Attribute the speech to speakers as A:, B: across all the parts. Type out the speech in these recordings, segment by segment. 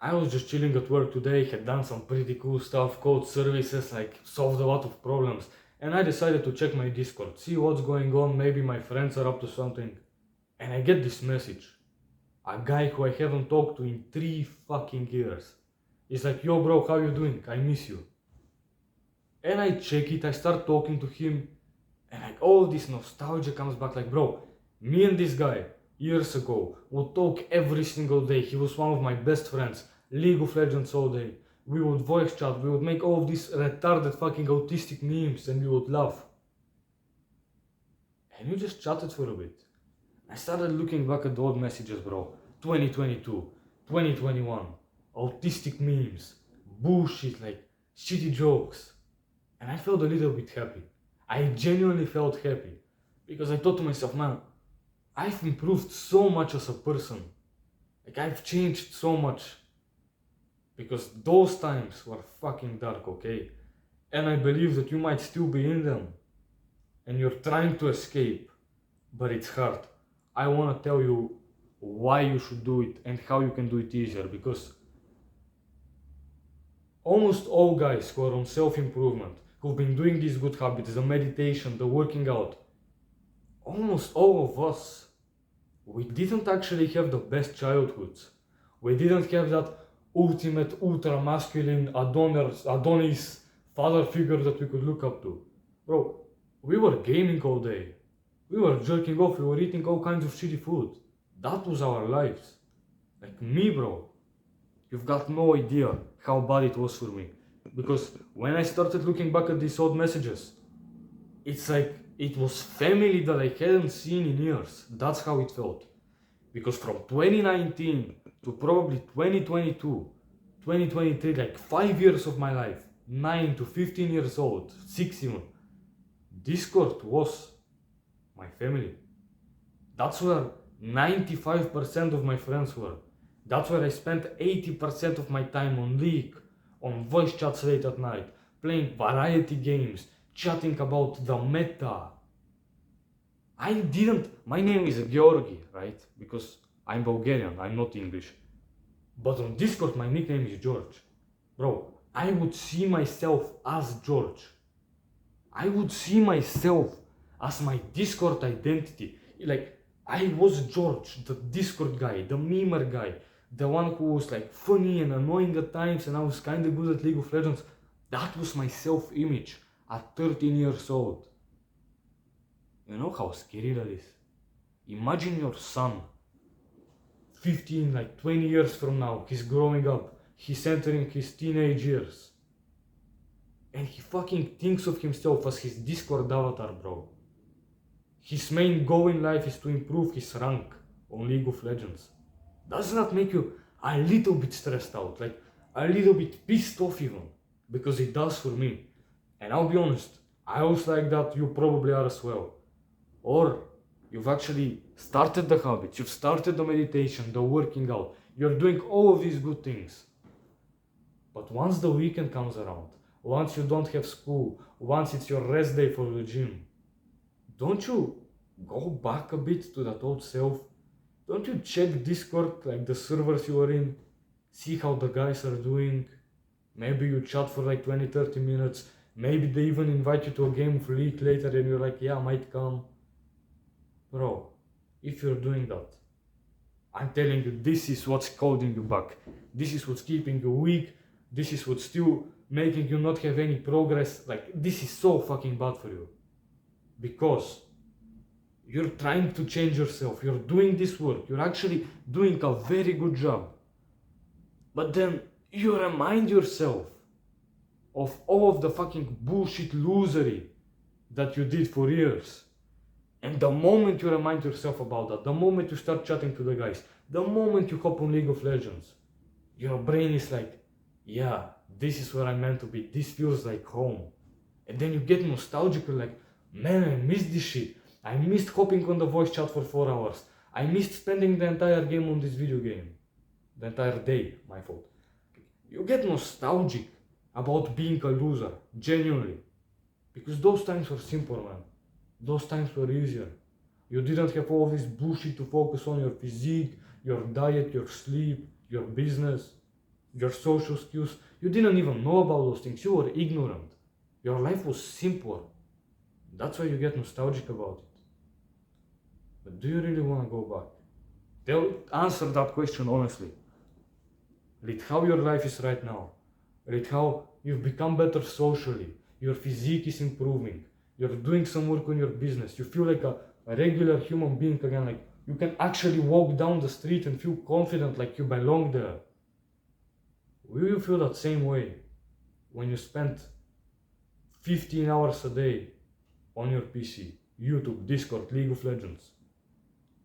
A: I was just chilling at work today, had done some pretty cool stuff, code services, like solved a lot of problems, and I decided to check my Discord, see what's going on, maybe my friends are up to something. And I get this message. A guy who I haven't talked to in 3 fucking years. He's like, yo bro, how you doing? I miss you. And I check it, I start talking to him, and like all this nostalgia comes back like, bro, me and this guy, years ago, would talk every single day. He was one of my best friends. League of Legends all day. We would voice chat, we would make all of these retarded fucking autistic memes, and we would laugh. And we just chatted for a bit. I started looking back at the old messages, bro. 2022, 2021, autistic memes, bullshit, like shitty jokes. And I felt a little bit happy. I genuinely felt happy. Because I thought to myself, man, I've improved so much as a person. Like, I've changed so much. Because those times were fucking dark, okay? And I believe that you might still be in them. And you're trying to escape. But it's hard. I want to tell you why you should do it and how you can do it easier. Because almost all guys who are on self-improvement, who've been doing these good habits, the meditation, the working out, almost all of us, we didn't actually have the best childhoods. We didn't have that ultimate, ultra masculine Adonis father figure that we could look up to. Bro, we were gaming all day. We were jerking off, we were eating all kinds of shitty food. That was our lives. Like me, bro. You've got no idea how bad it was for me. Because when I started looking back at these old messages, it's like it was family that I hadn't seen in years. That's how it felt. Because from 2019 to probably 2022, 2023, like 5 years of my life, 9 to 15 years old, 6 even, Discord was my family. That's where 95% of my friends were. That's where I spent 80% of my time on League, on voice chats late at night, playing variety games, chatting about the meta. My name is Georgi, right? Because I'm Bulgarian, I'm not English. But on Discord my nickname is George. Bro, I would see myself as George. I would see myself as my Discord identity. Like, I was George, the Discord guy, the memer guy, the one who was like funny and annoying at times, and I was kinda good at League of Legends. That was my self-image at 13 years old. You know how scary that is? Imagine your son, 15, like 20 years from now, he's growing up, he's entering his teenage years, and he fucking thinks of himself as his Discord avatar, bro. His main goal in life is to improve his rank on League of Legends. Doesn't that make you a little bit stressed out? Like, a little bit pissed off even? Because it does for me. And I'll be honest, I was like that, you probably are as well. Or you've actually started the habits, you've started the meditation, the working out, you're doing all of these good things. But once the weekend comes around, once you don't have school, once it's your rest day for the gym, don't you go back a bit to that old self? Don't you check Discord, like the servers you are in, see how the guys are doing? Maybe you chat for like 20-30 minutes, maybe they even invite you to a game of League later and you're like, yeah, I might come. Bro, if you're doing that, I'm telling you, this is what's holding you back. This is what's keeping you weak. This is what's still making you not have any progress. Like, this is so fucking bad for you. Because you're trying to change yourself. You're doing this work. You're actually doing a very good job. But then you remind yourself of all of the fucking bullshit losery that you did for years. And the moment you remind yourself about that, the moment you start chatting to the guys, the moment you hop on League of Legends, your brain is like, yeah, this is where I'm meant to be, this feels like home. And then you get nostalgic, you're like, man, I missed this shit. I missed hopping on the voice chat for 4 hours. I missed spending the entire game on this video game. The entire day, my fault. You get nostalgic about being a loser, genuinely. Because those times were simple, man. Those times were easier. You didn't have all this bullshit to focus on, your physique, your diet, your sleep, your business. your social skills. You didn't even know about those things. You were ignorant. Your life was simpler. That's why you get nostalgic about it. But do you really want to go back? Answer that question honestly. Read how your life is right now. Read how you've become better socially. Your physique is improving. You're doing some work on your business. You feel like a regular human being again. Like you can actually walk down the street and feel confident like you belong there. Will you feel that same way when you spend 15 hours a day on your PC, YouTube, Discord, League of Legends?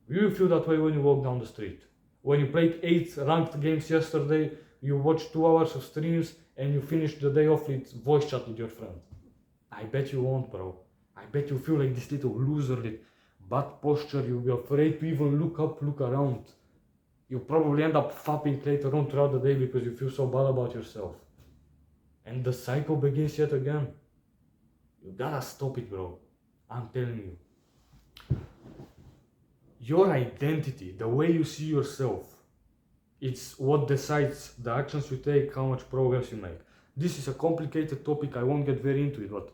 A: Will you feel that way when you walk down the street? When you played 8 ranked games yesterday, you watched 2 hours of streams and you finished the day off with voice chat with your friend? I bet you won't, bro. I bet you feel like this little loser with bad posture. You'll be afraid to even look up, look around. You'll probably end up fapping later on throughout the day because you feel so bad about yourself. And the cycle begins yet again. You gotta stop it, bro. I'm telling you. Your identity, the way you see yourself, it's what decides the actions you take, how much progress you make. This is a complicated topic, I won't get very into it, but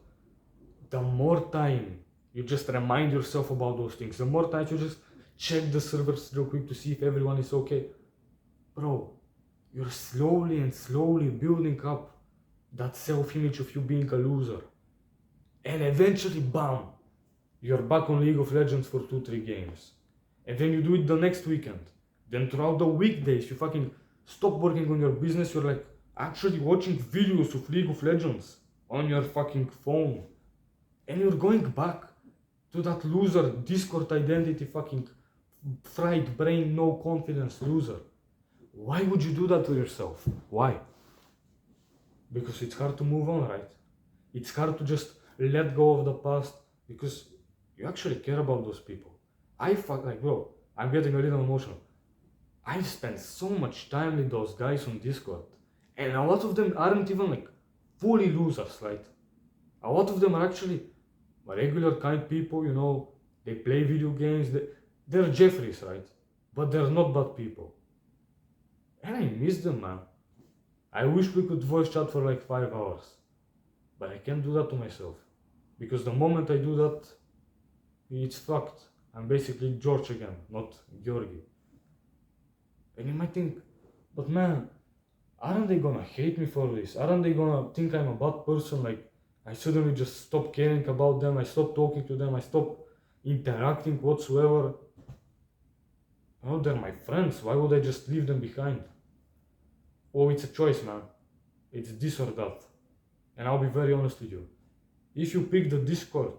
A: the more time you just remind yourself about those things, the more times you just check the servers real quick to see if everyone is okay, bro, you're slowly and slowly building up that self-image of you being a loser. And eventually, bam, you're back on League of Legends for 2-3 games. And then you do it the next weekend. Then throughout the weekdays, you fucking stop working on your business, you're like actually watching videos of League of Legends on your fucking phone. And you're going back to that loser, Discord identity, fucking fried brain, no confidence loser. Why would you do that to yourself? Why? Because it's hard to move on, right? It's hard to just let go of the past because you actually care about those people. Bro, I'm getting a little emotional. I've spent so much time with those guys on Discord, and a lot of them aren't even like fully losers, right? A lot of them are actually regular kind people, you know, they play video games, they're Jeffries, right? But they're not bad people. And I miss them, man. I wish we could voice chat for like 5 hours, but I can't do that to myself. Because the moment I do that, it's fucked. I'm basically George again, not Georgi. And you might think, but man, aren't they gonna hate me for this? Aren't they gonna think I'm a bad person? Like, I suddenly just stop caring about them, I stop talking to them, I stop interacting whatsoever. Oh, they're my friends, why would I just leave them behind? Oh, it's a choice, man. It's this or that. And I'll be very honest with you. If you pick the Discord,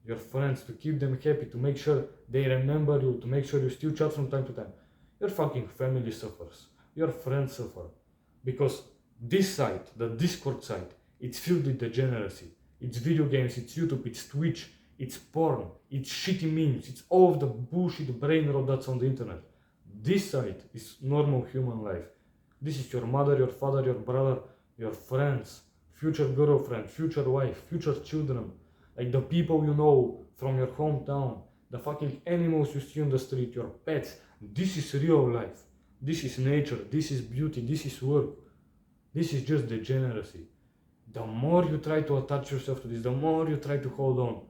A: your friends, to keep them happy, to make sure they remember you, to make sure you still chat from time to time, your fucking family suffers, your friends suffer. Because this site, the Discord site, it's filled with degeneracy. It's video games, it's YouTube, it's Twitch, it's porn, it's shitty memes, it's all of the bullshit brain rot that's on the internet. This site is normal human life. This is your mother, your father, your brother, your friends, future girlfriend, future wife, future children, like the people you know from your hometown, the fucking animals you see on the street, your pets. This is real life. This is nature, this is beauty, this is work. This is just degeneracy. The more you try to attach yourself to this, the more you try to hold on,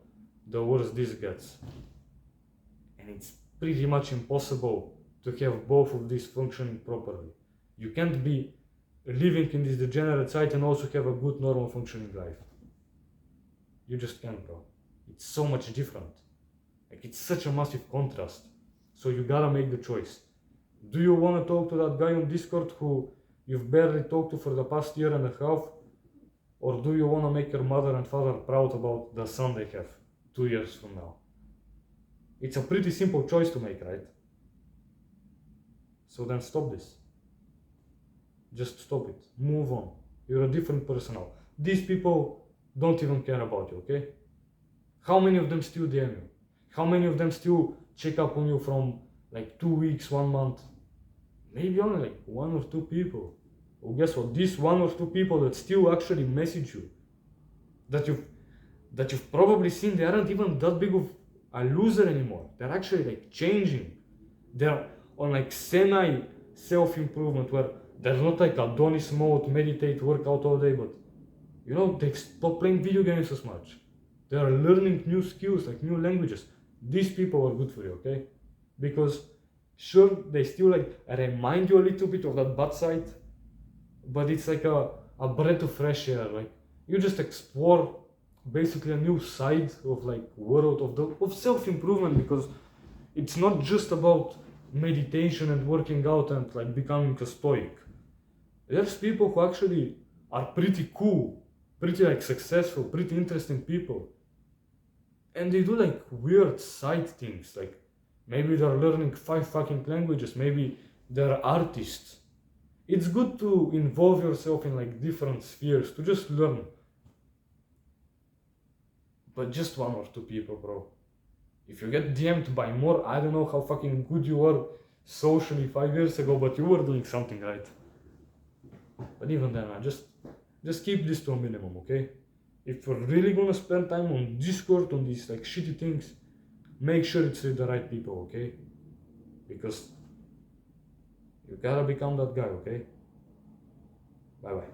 A: the worse this gets. And it's pretty much impossible to have both of these functioning properly. You can't be living in this degenerate site and also have a good normal functioning life. You just can't, bro. It's so much different. Like, it's such a massive contrast. So you gotta make the choice. Do you want to talk to that guy on Discord who you've barely talked to for the past year and a half? Or do you want to make your mother and father proud about the son they have 2 years from now? It's a pretty simple choice to make, right? So then stop this. Just stop it. Move on. You're a different person now. These people don't even care about you, okay? How many of them still DM you? How many of them still check up on you from like 2 weeks, 1 month? Maybe only like 1 or 2 people. Well, guess what? These 1 or 2 people that still actually message you, that you've probably seen, they aren't even that big of a loser anymore. They're actually like changing. They're on like semi self-improvement where They're not like Adonis mode, meditate, work out all day, but you know, they stop playing video games as much. They are learning new skills, like new languages. These people are good for you, okay? Because sure, they still like remind you a little bit of that bad side, but it's like a breath of fresh air. Like you just explore basically a new side of like world of self-improvement, because it's not just about meditation and working out and like becoming a stoic. There's people who actually are pretty cool, pretty like successful, pretty interesting people, and they do like weird side things. Like maybe they're learning 5 fucking languages, maybe they're artists. It's good to involve yourself in like different spheres to just learn, but just 1 or 2 people, bro. If you get DM'd by more, I don't know how fucking good you were socially 5 years ago, but you were doing something right. But even then, man, just keep this to a minimum, okay? If you're really gonna spend time on Discord, on these like shitty things, make sure it's with the right people, okay? Because you gotta become that guy, okay? Bye bye.